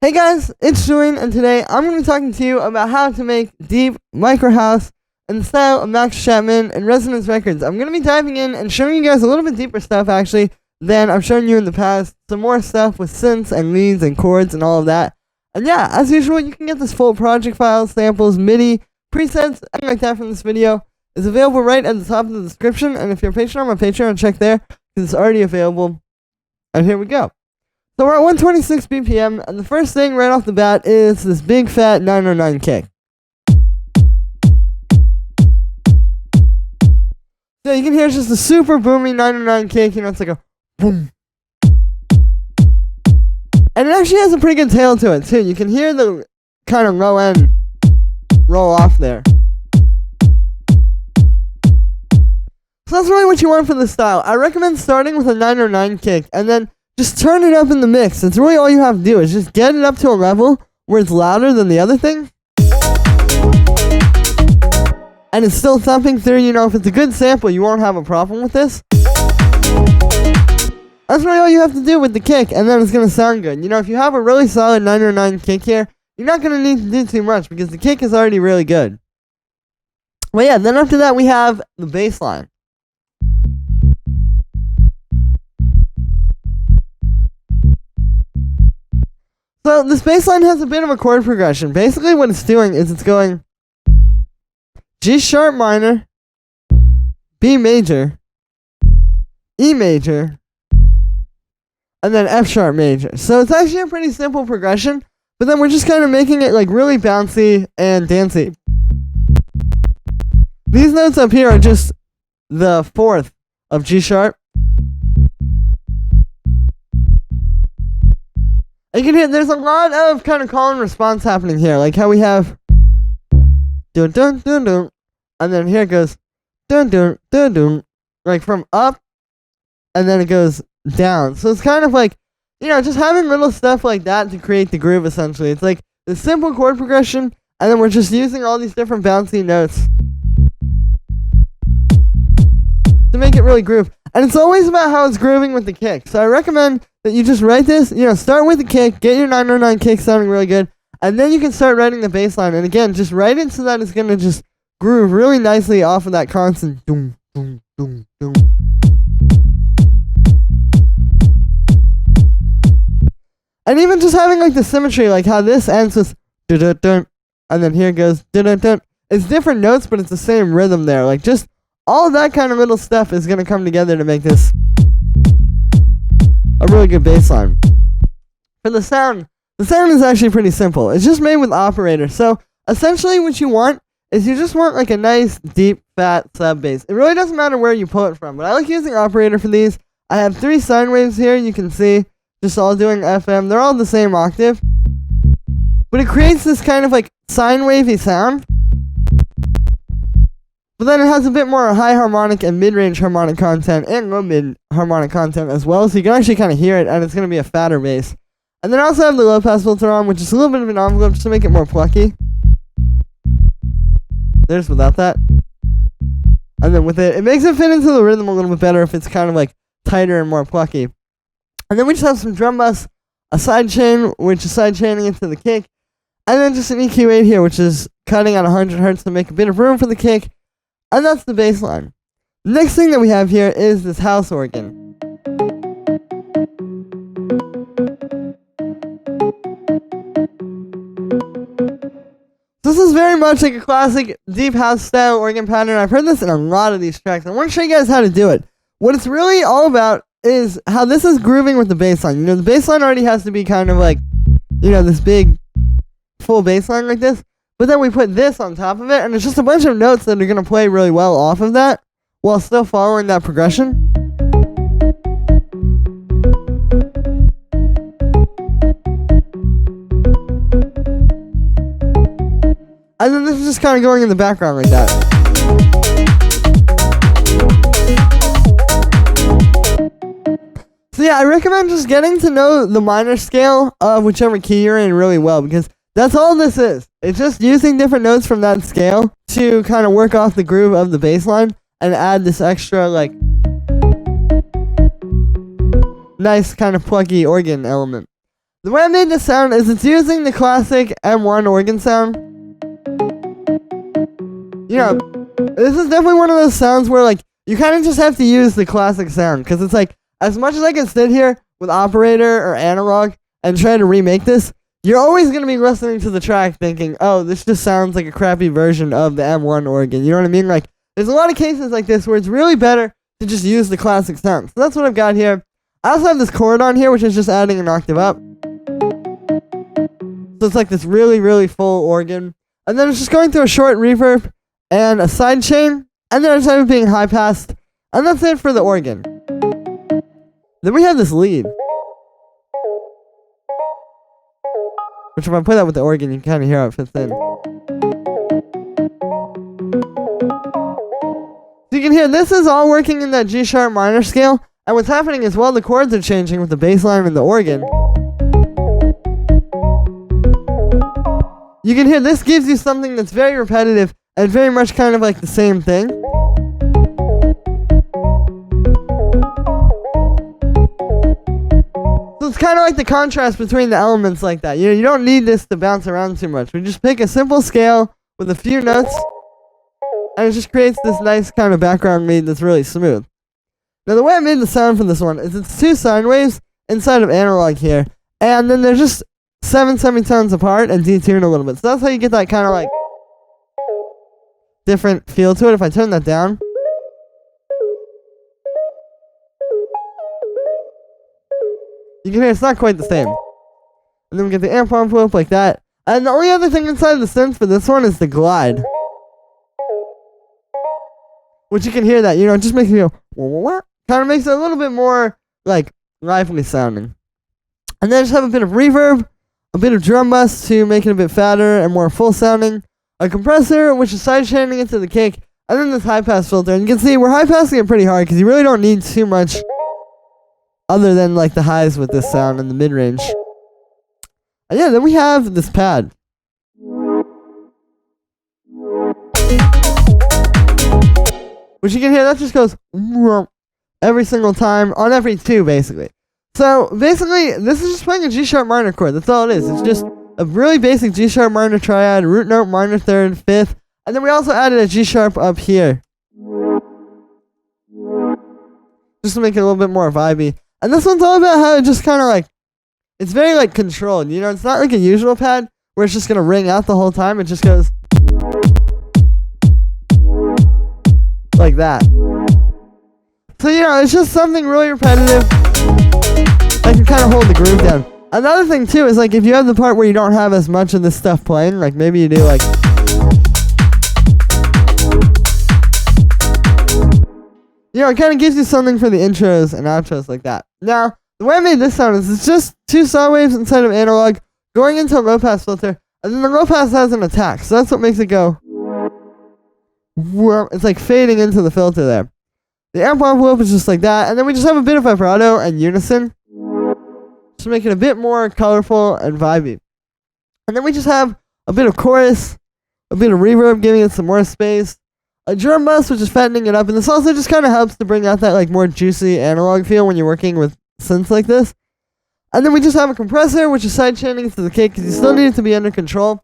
Hey guys, it's Julian, and today I'm going to be talking to you about how to make deep micro house in the style of Max Chapman and Resonance Records. I'm going to be diving in and showing you guys a little bit deeper stuff actually than I've shown you in the past. Some more stuff with synths and leads and chords and all of that. And yeah, as usual, you can get this full project file, samples, MIDI, presets, anything like that from this video. It's available right at the top of the description, and if you're a patron on my Patreon, check there because it's already available. And here we go. So we're at 126 BPM, and the first thing right off the bat is this big fat 909 kick. So you can hear it's just a super boomy 909 kick, it's like a boom. And it actually has a pretty good tail to it too. You can hear the kind of low end roll off there. So that's really what you want for this style. I recommend starting with a 909 kick, and then just turn it up in the mix. That's really all you have to do, is just get it up to a level where it's louder than the other thing. And it's still thumping through, if it's a good sample, you won't have a problem with this. That's really all you have to do with the kick, and then it's going to sound good. If you have a really solid 909 kick here, you're not going to need to do too much because the kick is already really good. Well, yeah, then after that we have the bass line. So this bass line has a bit of a chord progression. Basically what it's doing is it's going G sharp minor, B major, E major, and then F sharp major. So it's actually a pretty simple progression, but then we're just kind of making it like really bouncy and dancey. These notes up here are just the fourth of G sharp. And you can hear there's a lot of kind of call and response happening here, like how we have dun dun dun dun, and then here it goes dun dun dun dun, like from up, and then it goes down. So it's kind of like, just having little stuff like that to create the groove essentially. It's like the simple chord progression, and then we're just using all these different bouncy notes to make it really groove. And it's always about how it's grooving with the kick. So I recommend that you just write this, start with the kick, get your 909 kick sounding really good, and then you can start writing the bass line. And again, just write it so that it's going to just groove really nicely off of that constant doom, doom, doom, doom. And even just having like the symmetry, like how this ends with dun-dun-dun, and then here goes dun-dun-dun. It's different notes, but it's the same rhythm there. Like just all of that kind of little stuff is going to come together to make this a really good bass line. For the sound is actually pretty simple. It's just made with operator. So essentially what you want is you just want like a nice deep fat sub bass. It really doesn't matter where you pull it from, but I like using operator for these. I have 3 sine waves here, you can see, just all doing FM. They're all the same octave, but it creates this kind of like sine wavy sound. But then it has a bit more high harmonic and mid-range harmonic content and low-mid harmonic content as well, so you can actually kind of hear it, and it's going to be a fatter bass. And then I also have the low-pass filter on, which is a little bit of an envelope just to make it more plucky. There's without that. And then with it, it makes it fit into the rhythm a little bit better if it's kind of like tighter and more plucky. And then we just have some drum bus, a side chain, which is side chaining into the kick, and then just an EQ8 here, which is cutting at 100 Hz to make a bit of room for the kick. And that's the bass line. The next thing that we have here is this house organ. This is very much like a classic deep house style organ pattern. I've heard this in a lot of these tracks. I want to show you guys how to do it. What it's really all about is how this is grooving with the bass line. The bass line already has to be kind of like, this big full bass line like this. But then we put this on top of it, and it's just a bunch of notes that are going to play really well off of that, while still following that progression. And then this is just kind of going in the background like that. So yeah, I recommend just getting to know the minor scale of whichever key you're in really well, because that's all this is. It's just using different notes from that scale to kind of work off the groove of the bass line and add this extra, like, nice kind of pluggy organ element. The way I made this sound is it's using the classic M1 organ sound. You know, this is definitely one of those sounds where, like, you kind of just have to use the classic sound, because it's like, as much as I can sit here with operator or analog and try to remake this, you're always going to be listening to the track thinking, oh, this just sounds like a crappy version of the M1 organ. You know what I mean? Like, there's a lot of cases like this where it's really better to just use the classic sound. So that's what I've got here. I also have this chord on here, which is just adding an octave up. So it's like this really, really full organ. And then it's just going through a short reverb and a sidechain. And then I just have it being high passed. And that's it for the organ. Then we have this lead. Which if I put that with the organ, you can kind of hear how it fits in. So you can hear this is all working in that G sharp minor scale. And what's happening is, well, the chords are changing with the bass line and the organ. You can hear this gives you something that's very repetitive and very much kind of like the same thing. So it's kind of like the contrast between the elements like that. You know, you don't need this to bounce around too much. We just pick a simple scale with a few notes, and it just creates this nice kind of background lead that's really smooth. Now the way I made the sound for this one is it's two sine waves inside of analog here, and then they're just 7 semitones apart and detuned a little bit. So that's how you get that kind of like different feel to it. If I turn that down, you can hear it's not quite the same. And then we get the amp envelope like that. And the only other thing inside of the synth for this one is the glide. Which you can hear that, you know, it just makes me go, wah, wah, wah. Kind of makes it a little bit more, like, lively sounding. And then just have a bit of reverb, a bit of drum bus to make it a bit fatter and more full sounding, a compressor, which is sidechaining into the kick, and then this high pass filter. And you can see we're high passing it pretty hard because you really don't need too much other than like the highs with this sound and the mid range. And yeah, then we have this pad. Which you can hear, that just goes every single time on every two basically. So basically, this is just playing a G sharp minor chord. That's all it is. It's just a really basic G sharp minor triad, root note, minor third, fifth, and then we also added a G sharp up here, just to make it a little bit more vibey. And this one's all about how it just kind of like, it's very like controlled. You know, it's not like a usual pad where it's just gonna ring out the whole time. It just goes like that. So you know, it's just something really repetitive. I can kind of hold the groove down. Another thing too is like if you have the part where you don't have as much of this stuff playing, like maybe you do like, you know, it kind of gives you something for the intros and outros like that. Now, the way I made this sound is it's just two saw waves inside of analog going into a low pass filter, and then the low pass has an attack, so that's what makes it go. It's like fading into the filter there. The amp envelope is just like that, and then we just have a bit of vibrato and unison to make it a bit more colorful and vibey. And then we just have a bit of chorus, a bit of reverb giving it some more space, a drum bus which is fattening it up, and this also just kind of helps to bring out that like more juicy analog feel when you're working with synths like this. And then we just have a compressor which is sidechaining to the kick because you still need it to be under control,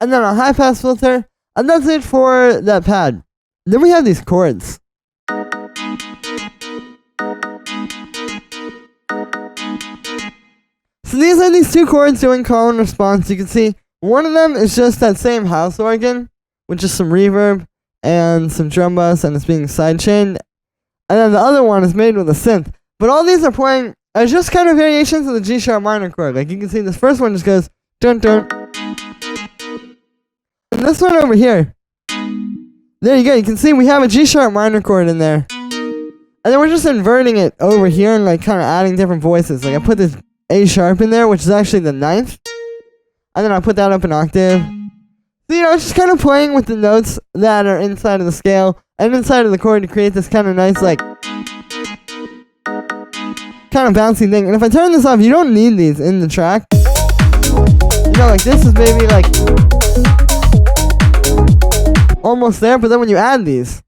and then a high pass filter, and that's it for that pad. Then we have these chords. So these are these two chords doing call and response. You can see one of them is just that same house organ with just some reverb and some drum bus, and it's being sidechained. And then the other one is made with a synth. But all these are playing as just kind of variations of the G sharp minor chord. Like you can see this first one just goes dun dun. And this one over here, there you go. You can see we have a G sharp minor chord in there. And then we're just inverting it over here and like kind of adding different voices. Like I put this A sharp in there, which is actually the ninth. And then I put that up an octave. So, you know, it's just kind of playing with the notes that are inside of the scale and inside of the chord to create this kind of nice, like, kind of bouncy thing. And if I turn this off, you don't need these in the track. You know, like this is maybe like almost there, but then when you add these,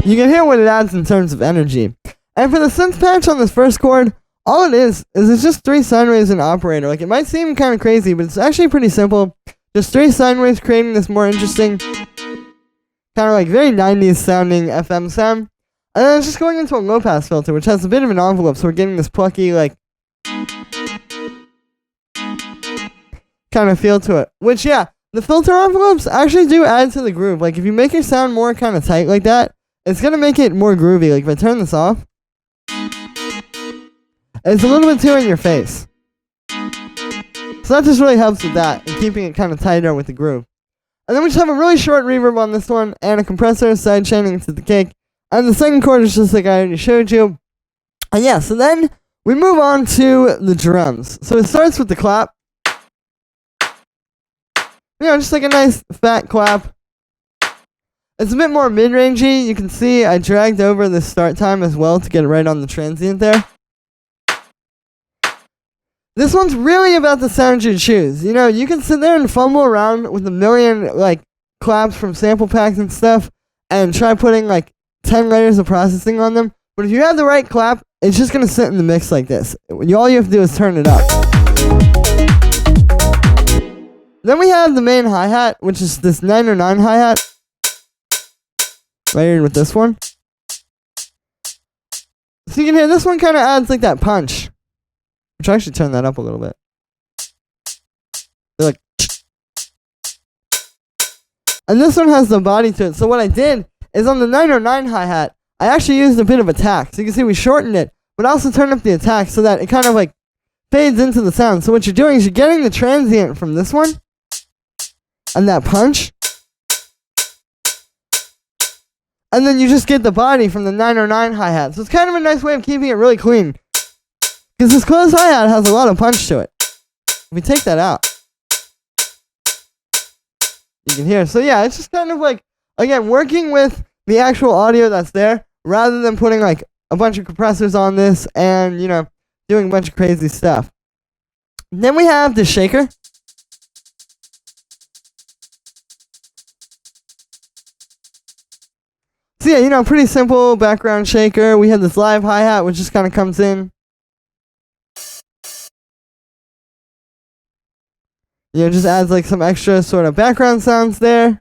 you can hear what it adds in terms of energy. And for the synth patch on this first chord, all it is it's just 3 sine waves and operator. Like, it might seem kind of crazy, but it's actually pretty simple. Just 3 sine waves creating this more interesting, kind of like very 90s sounding FM sound. And then it's just going into a low pass filter, which has a bit of an envelope, so we're getting this plucky, like, kind of feel to it. Which, yeah, the filter envelopes actually do add to the groove. Like, if you make your sound more kind of tight like that, it's going to make it more groovy. Like, if I turn this off, it's a little bit too in your face. So that just really helps with that, and keeping it kind of tighter with the groove. And then we just have a really short reverb on this one, and a compressor side chaining into the kick. And the second chord is just like I already showed you. And yeah, so then we move on to the drums. So it starts with the clap. You know, just like a nice fat clap. It's a bit more mid-rangey. You can see I dragged over the start time as well to get it right on the transient there. This one's really about the sound you choose. You know, you can sit there and fumble around with a million, like, claps from sample packs and stuff, and try putting, like, 10 layers of processing on them. But if you have the right clap, it's just going to sit in the mix like this. All you have to do is turn it up. Then we have the main hi-hat, which is this 909 hi-hat. Layered with this one. So you can hear this one kind of adds like that punch. Which I actually turn that up a little bit. They're like, and this one has the body to it. So what I did is on the 909 hi-hat, I actually used a bit of attack. So you can see we shortened it, but also turned up the attack so that it kind of like fades into the sound. So what you're doing is you're getting the transient from this one and that punch. And then you just get the body from the 909 hi-hat. So it's kind of a nice way of keeping it really clean. Because this closed hi-hat has a lot of punch to it. If we take that out, you can hear. So yeah, it's just kind of like, again, working with the actual audio that's there, rather than putting like a bunch of compressors on this and, you know, doing a bunch of crazy stuff. Then we have the shaker. So yeah, you know, pretty simple background shaker. We have this live hi-hat, which just kind of comes in. You know, just adds like some extra sort of background sounds there.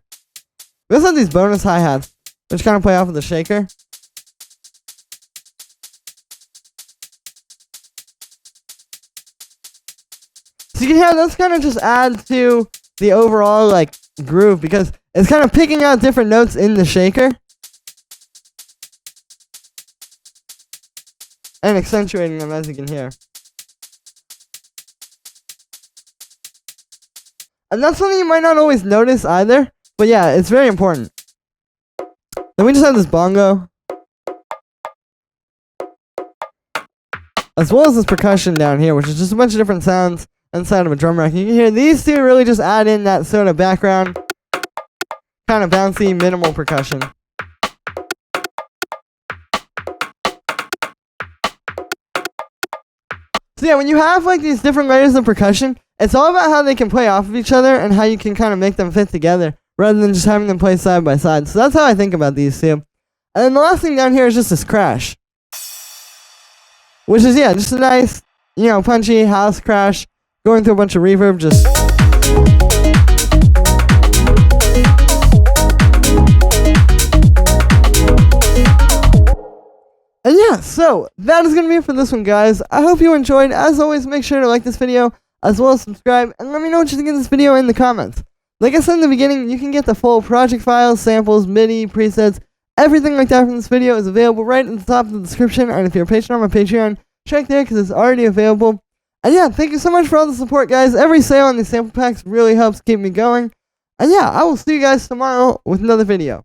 We also have these bonus hi-hats, which kind of play off of the shaker. So you can hear those kind of just add to the overall like groove, because it's kind of picking out different notes in the shaker and accentuating them, as you can hear. And that's something you might not always notice either, but yeah, it's very important. Then we just have this bongo, as well as this percussion down here, which is just a bunch of different sounds inside of a drum rack. You can hear these two really just add in that sort of background, kind of bouncy, minimal percussion. So yeah, when you have like these different layers of percussion, it's all about how they can play off of each other and how you can kind of make them fit together rather than just having them play side by side. So that's how I think about these two. And then the last thing down here is just this crash, which is, yeah, just a nice, you know, punchy house crash going through a bunch of reverb. Just and yeah, so that is going to be it for this one, guys. I hope you enjoyed. As always, make sure to like this video, as well as subscribe, and let me know what you think of this video in the comments. Like I said in the beginning, you can get the full project files, samples, MIDI, presets, everything like that from this video is available right at the top of the description, and if you're a patron on my Patreon, check there because it's already available. And yeah, thank you so much for all the support, guys. Every sale on these sample packs really helps keep me going. And yeah, I will see you guys tomorrow with another video.